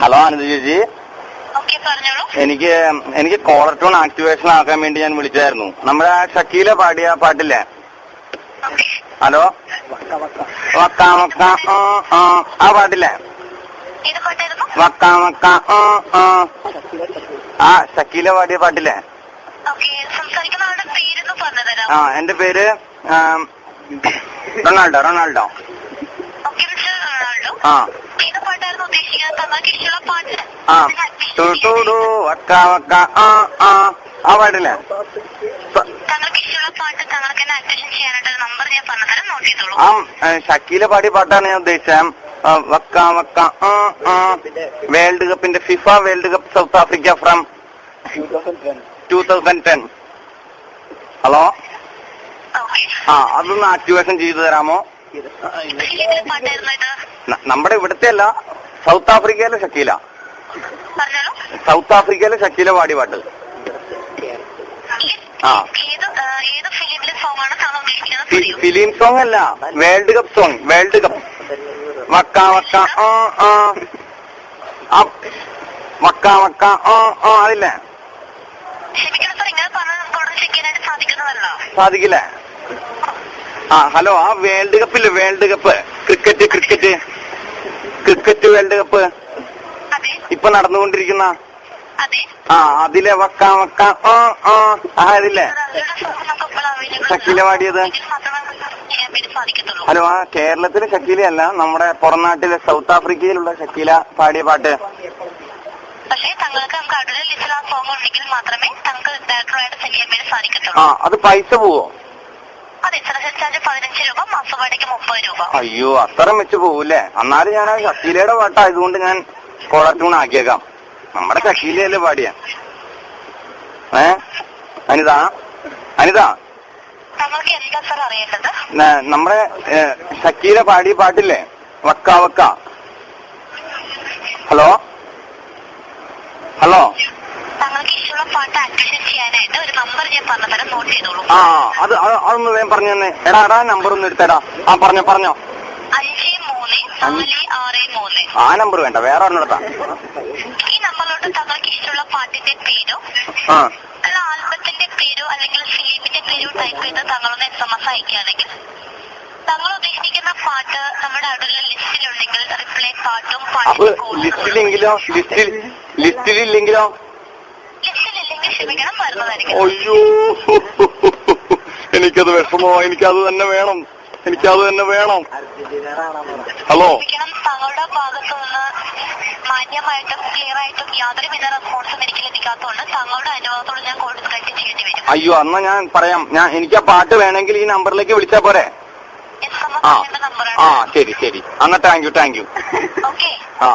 Hello Anuja ചേച്ചി, എനിക്ക് collar tune activation ആക്കാൻ വേണ്ടി ഞാൻ വിളിച്ചായിരുന്നു. നമ്മുടെ ഷക്കീല പാടിയ പാട്ടില്ലേ? ഹലോ, വക്ക വക്ക ആ പാട്ടില്ലേ? വക്ക വക്ക ആ ഷക്കീല പാടിയ പാട്ടില്ലേ? ആ, എന്റെ പേര് റൊണാൾഡോ. ആ ആ ടൂടു വക്ക വക്ക ആ പാട്ടില്ലേ? ആ ഷക്കീല പാടിയ പാട്ടാണ് ഞാൻ ഉദ്ദേശിച്ചത്. വക്ക വക്ക വേൾഡ് കപ്പിന്റെ FIFA world cup south Africa from 2010. Hello, ആ അതൊന്ന് ആക്ടിവേഷൻ ചെയ്തു തരാമോ? നമ്മുടെ ഇവിടുത്തെ അല്ല, സൗത്ത് ആഫ്രിക്കയിലെ ഷക്കീല. സൗത്ത് ആഫ്രിക്കയിലെ ഷക്കീല പാടി പാട്ട്. ആ ഫിലിം സോങ് അല്ല, world cup song. World cup waka waka waka waka അതില്ലേ? സാധിക്കില്ലേ? ആ ഹലോ, ആ വേൾഡ് കപ്പില്ലേ, world cup cricket world cup ഇപ്പൊ നടന്നുകൊണ്ടിരിക്കുന്ന ആ അതിലെ വക്ക വക്ക അതില്ലേ ഷക്കീല പാടിയത്? ഹലോ, ആ കേരളത്തിലെ ഷക്കീലയല്ല, നമ്മുടെ പുറം നാട്ടിലെ സൗത്ത് ആഫ്രിക്കയിലുള്ള ഷക്കീല പാടിയ പാട്ട്. ആ അത് പൈസ പോവോ? അയ്യോ, അത്ര വെച്ച് പോവൂല്ലേ? എന്നാലും ഞാൻ ആ ഷക്കീലയുടെ പാട്ടായതുകൊണ്ട് ഞാൻ കോളർ ട്യൂൺ ആക്കിയേക്കാം. നമ്മുടെ ഷക്കീലയല്ലേ പാടിയ? അനിത നമ്മുടെ ഷക്കീല പാടിയ പാട്ടില്ലേ, വക്ക വക്ക? ഹലോ ആ അതൊന്ന് വേഗം പറഞ്ഞു തന്നെ. എടാ നമ്പർ ഒന്ന് എടുത്തേടാ. ആ പറഞ്ഞോ. ആ നമ്പർ വേണ്ട, വേറെ ഒരെണ്ണെടുത്താ. ഈ നമ്പറിലോട്ട് താങ്കൾക്ക് ഇഷ്ടമുള്ള പാട്ടിന്റെ പേരോ ആൽബത്തിന്റെ പേരോ അല്ലെങ്കിൽ ഫിലിമിന്റെ പേരോ ടൈപ്പ് ചെയ്ത് താങ്കളൊന്ന് SMS അയക്കുകയാണെങ്കിൽ താങ്കൾ ഉദ്ദേശിക്കുന്ന പാട്ട് നമ്മുടെ അടുത്തുള്ള ലിസ്റ്റിലുണ്ടെങ്കിൽ റിപ്ലൈ പാട്ടും ലിസ്റ്റിലില്ലെങ്കിലോ ക്ഷമിക്കണം, വരുന്നതായിരിക്കും. അയ്യോ, എനിക്കത് വിഷമോ? എനിക്കത് തന്നെ വേണം. ഹലോ, താങ്കളുടെ ഭാഗത്തു നിന്ന് മാന്യമായിട്ടും ക്ലിയർ ആയിട്ടും യാതൊരുവിധ റെസ്പോൺസും എനിക്ക് ലഭിക്കാത്തതുകൊണ്ട് താങ്കളുടെ അനുഭവത്തോട് ഞാൻ കോൾ കട്ട് ചെയ്യേണ്ടി വരും. അയ്യോ, എന്നാ ഞാൻ പറയാം. എനിക്ക് ആ പാട്ട് വേണമെങ്കിൽ ഈ നമ്പറിലേക്ക് വിളിച്ചാ പോരെ? ആ ശരി. എന്നാ താങ്ക് യു. ഓക്കെ. ആ